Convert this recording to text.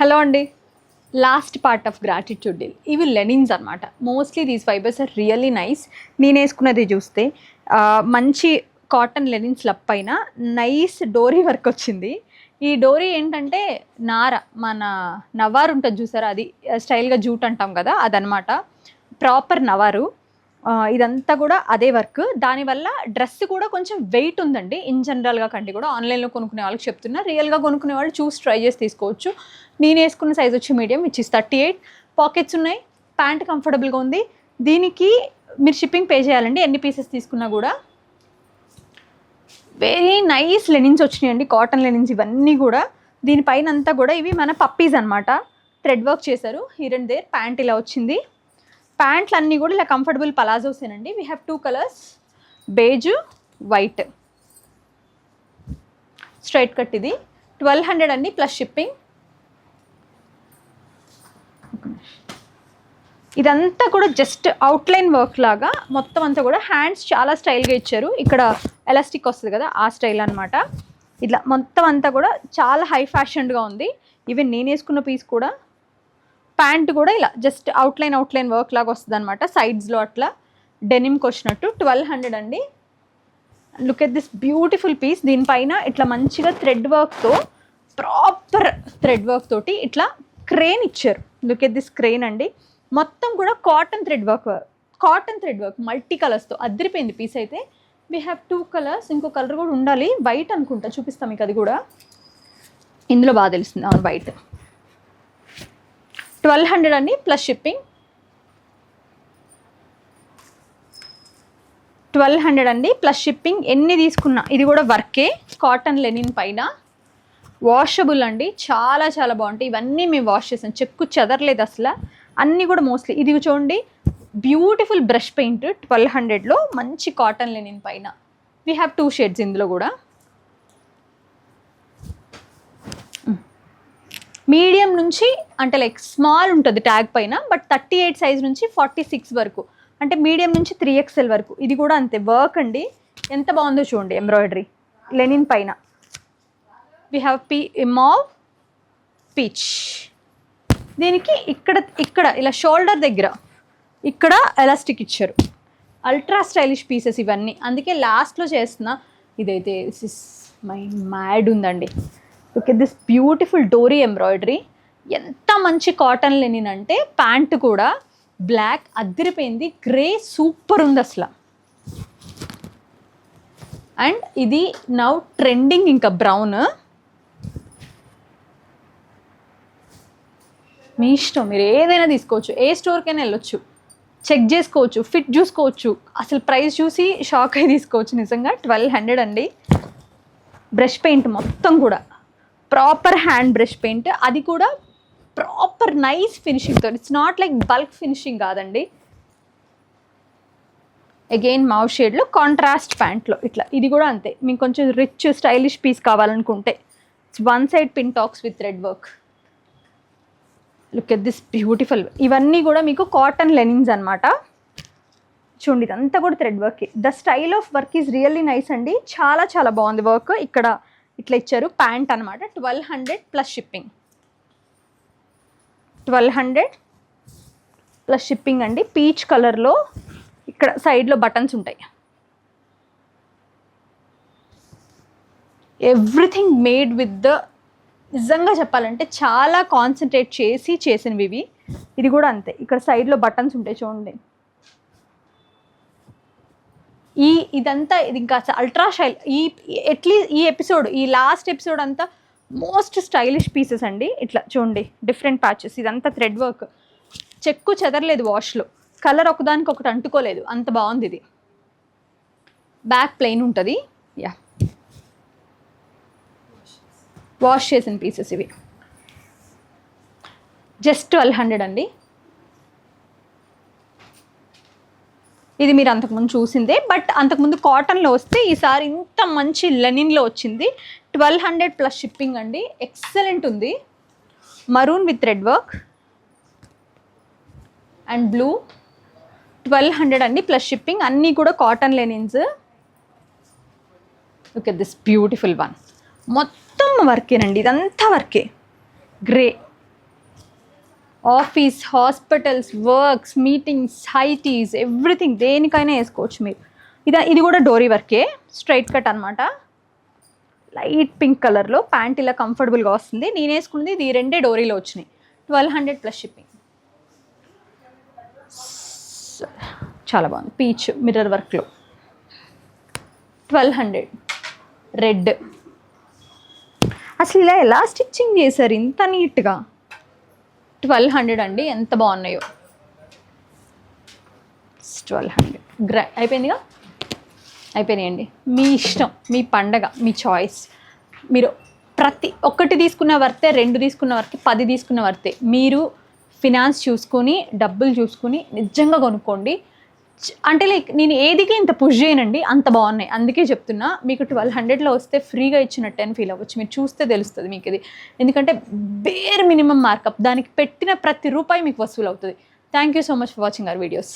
Hello అండి. Last part of gratitude deal. ఇవి linens అనమాట. Mostly these fibers are really nice. నేను వేసుకున్నది చూస్తే మంచి కాటన్ లెనిన్స్ పైన నైస్ డోరీ వర్క్ వచ్చింది. ఈ డోరీ ఏంటంటే నార, మన నవారు ఉంటుంది చూసారా, అది స్టైల్గా జూట్ అంటాం కదా, అదనమాట. ప్రాపర్ నవారు. ఇదంతా కూడా అదే వర్క్. దానివల్ల డ్రెస్ కూడా కొంచెం వెయిట్ ఉందండి ఇన్ జనరల్గా కంటే కూడా. ఆన్లైన్లో కొనుక్కునే వాళ్ళకి చెప్తున్నా, రియల్గా కొనుక్కునే వాళ్ళు చూసి ట్రై చేసి తీసుకోవచ్చు. నేను వేసుకున్న సైజ్ వచ్చి మీడియం, విచ్ ఇస్ 38. పాకెట్స్ ఉన్నాయి, ప్యాంట్ కంఫర్టబుల్గా ఉంది. దీనికి మీరు షిప్పింగ్ పే చేయాలండి ఎన్ని పీసెస్ తీసుకున్నా కూడా. వెరీ నైస్ లెనిన్స్ వచ్చినాయండి, కాటన్ లెనిన్స్ ఇవన్నీ కూడా. దీనిపైన అంతా కూడా ఇవి మన పప్పీస్ అనమాట. థ్రెడ్ వర్క్ చేశారు హియర్ అండ్ దేర్. ప్యాంట్ ఇలా వచ్చింది. ప్యాంట్లు అన్నీ కూడా ఇలా కంఫర్టబుల్ పలాజోసేనండి. We have 2 colours, beige, white. Straight cut. ఇది 1200 అండి ప్లస్ షిప్పింగ్. ఇదంతా కూడా జస్ట్ అవుట్లైన్ వర్క్ లాగా మొత్తం అంతా కూడా. హ్యాండ్స్ చాలా స్టైల్గా ఇచ్చారు. ఇక్కడ ఎలాస్టిక్ వస్తుంది కదా, ఆ స్టైల్ అనమాట. ఇట్లా మొత్తం అంతా కూడా చాలా హై ఫ్యాషన్గా ఉంది. ఈవెన్ నేను వేసుకున్న పీస్ కూడా. ప్యాంట్ కూడా ఇలా జస్ట్ అవుట్లైన్ వర్క్ లాగా వస్తుంది అనమాట. సైడ్స్లో అట్లా డెనిమ్కి వచ్చినట్టు. 1200 అండి. Look at this beautiful piece. దీనిపైన ఇట్లా మంచిగా థ్రెడ్ వర్క్తో, ప్రాపర్ థ్రెడ్ వర్క్ తోటి ఇట్లా క్రేన్ ఇచ్చారు. లుక్ ఎట్ దిస్ క్రేన్ అండి. మొత్తం కూడా కాటన్ థ్రెడ్ వర్క్ మల్టీ కలర్స్తో అదిరిపోయింది పీస్ అయితే. We have 2 colours. ఇంకో కలర్ కూడా ఉండాలి, వైట్ అనుకుంటా, చూపిస్తాం మీకు అది కూడా. ఇందులో బాగా తెలుస్తుంది. అవును, వైట్. 1200 అండి ప్లస్ షిప్పింగ్. 1200 అండి ప్లస్ షిప్పింగ్. ఎన్ని తీసుకున్నా ఇది కూడా వర్కే, కాటన్ లెనిన్ పైన. వాషబుల్ అండి, చాలా చాలా బాగుంటాయి. ఇవన్నీ మేము వాష్ చేసాం, చెక్కు చెదరలేదు అసలు. అన్నీ కూడా మోస్ట్లీ. ఇది చూడండి, బ్యూటిఫుల్ బ్రష్ పెయింట్ 1200లో మంచి కాటన్ లెనిన్ పైన. వీ హ్యావ్ 2 షేడ్స్ ఇందులో కూడా. మీడియం నుంచి అంటే లైక్ స్మాల్ ఉంటుంది ట్యాగ్ పైన, బట్ 38 సైజ్ నుంచి 46 వరకు, అంటే మీడియం నుంచి 3XL వరకు. ఇది కూడా అంతే వర్క్ అండి. ఎంత బాగుందో చూడండి, ఎంబ్రాయిడరీ లెనిన్ పైన. We have mauve peach. దీనికి ఇక్కడ ఇలా షోల్డర్ దగ్గర ఇక్కడ ఎలాస్టిక్ ఇచ్చారు. అల్ట్రా స్టైలిష్ పీసెస్ ఇవన్నీ, అందుకే లాస్ట్లో చేస్తున్నా. ఇదైతే మై మ్యాడ్ ఉందండి. Look at this beautiful dori embroidery. ఎంత మంచి కాటన్ లెనిన్ అంటే. ప్యాంట్ కూడా బ్లాక్ అదిరిపోయింది, గ్రే సూపర్ ఉంది అసలు. అండ్ ఇది నౌ ట్రెండింగ్, ఇంకా బ్రౌన్. మీ ఇష్టం, మీరు ఏదైనా తీసుకోవచ్చు, ఏ స్టోర్కైనా వెళ్ళొచ్చు, చెక్ చేసుకోవచ్చు, ఫిట్ చూసుకోవచ్చు, అసలు ప్రైస్ చూసి షాక్ అయి తీసుకోవచ్చు నిజంగా. 1200 అండి. బ్రష్ పెయింట్ మొత్తం కూడా ప్రాపర్ హ్యాండ్ బ్రష్ పెయింట్, అది కూడా ప్రాపర్ నైస్ ఫినిషింగ్తో. It's not like bulk finishing కాదండి. అగైన్ మావ్ షేడ్లో కాంట్రాస్ట్ ప్యాంట్లో ఇట్లా. ఇది కూడా అంతే, మీకు కొంచెం రిచ్ స్టైలిష్ పీస్ కావాలనుకుంటే. It's 1 side pin tucks with thread work. Look at this beautiful. ఇవన్నీ కూడా మీకు కాటన్ లెనిన్స్ అనమాట. చూడండి, ఇదంతా కూడా thread work. The style of work is really nice అండి. చాలా చాలా బాగుంది వర్క్. ఇక్కడ ఇట్లా ఇచ్చారు ప్యాంట్ అనమాట. 1200 ప్లస్ షిప్పింగ్. 1200 ప్లస్ షిప్పింగ్ అండి. పీచ్ కలర్లో ఇక్కడ సైడ్లో బటన్స్ ఉంటాయి. ఎవ్రీథింగ్ మేడ్ విత్ ద, నిజంగా చెప్పాలంటే చాలా కాన్సన్ట్రేట్ చేసి చేసినవి ఇవి. ఇది కూడా అంతే, ఇక్కడ సైడ్లో బటన్స్ ఉంటాయి చూడండి. ఇదంతా ఇది ఇంకా అల్ట్రా స్టైల్. అట్లీస్ట్ ఈ ఎపిసోడ్, ఈ లాస్ట్ ఎపిసోడ్ అంతా మోస్ట్ స్టైలిష్ పీసెస్ అండి. ఇట్లా చూడండి, డిఫరెంట్ ప్యాచెస్. ఇదంతా థ్రెడ్ వర్క్, చెక్కు చెదరలేదు వాష్లో, కలర్ ఒకదానికి ఒకటి అంటుకోలేదు, అంత బాగుంది ఇది. బ్యాక్ ప్లెయిన్ ఉంటుంది. యా, వాష్ చేసిన పీసెస్ ఇవి. జస్ట్ 1200 అండి. ఇది మీరు అంతకుముందు చూసిందే, బట్ అంతకుముందు కాటన్లో వస్తే ఈసారి ఇంత మంచి లెనిన్లో వచ్చింది. 1200 ప్లస్ షిప్పింగ్ అండి. ఎక్సలెంట్ ఉంది. Maroon with red work and blue. 1200 అండి ప్లస్ షిప్పింగ్. అన్నీ కూడా cotton linens. Look at this beautiful one. మొత్తం వర్కేనండి, ఇదంతా వర్కే. Grey office, hospitals, works, meetings, high teas, everything దేనికైనా వేసుకోవచ్చు మీరు. ఇది కూడా డోరీ వర్కే, స్ట్రైట్ కట్ అనమాట. లైట్ పింక్ కలర్లో ప్యాంట్ ఇలా కంఫర్టబుల్గా వస్తుంది. నేను వేసుకున్నది ఇది 2 డోరీలో వచ్చినాయి. 1200 ప్లస్ షిప్పింగ్. చాలా బాగుంది, పీచ్ మిర్రర్ వర్క్లో 1200. రెడ్ అసలు ఇలా ఎలా స్టిచ్చింగ్ చేశారు ఇంత నీట్గా. 1200 అండి, ఎంత బాగున్నాయో. 1200 అయిపోయిందిగా, అయిపోయినాయండి. మీ ఇష్టం, మీ పండగ, మీ చాయిస్. మీరు ప్రతి ఒక్కటి తీసుకున్న వర్తే, 2 తీసుకున్న వర్తే, 10 తీసుకున్న వర్తే. మీరు ఫినాన్స్ చూసుకొని, డబ్బులు చూసుకొని నిజంగా కొనుక్కోండి. అంటే లైక్ నేను ఏదికి ఇంత పుష్ చేయనండి, అంత బాగున్నాయి. అందుకే చెప్తున్నా, మీకు 1200లో వస్తే ఫ్రీగా ఇచ్చినట్టు అని ఫీల్ అవ్వచ్చు. మీరు చూస్తే తెలుస్తుంది మీకు ఇది. ఎందుకంటే బేర్ మినిమం మార్కప్, దానికి పెట్టిన ప్రతి రూపాయి మీకు వసూలు అవుతుంది. Thank you so much for watching our videos.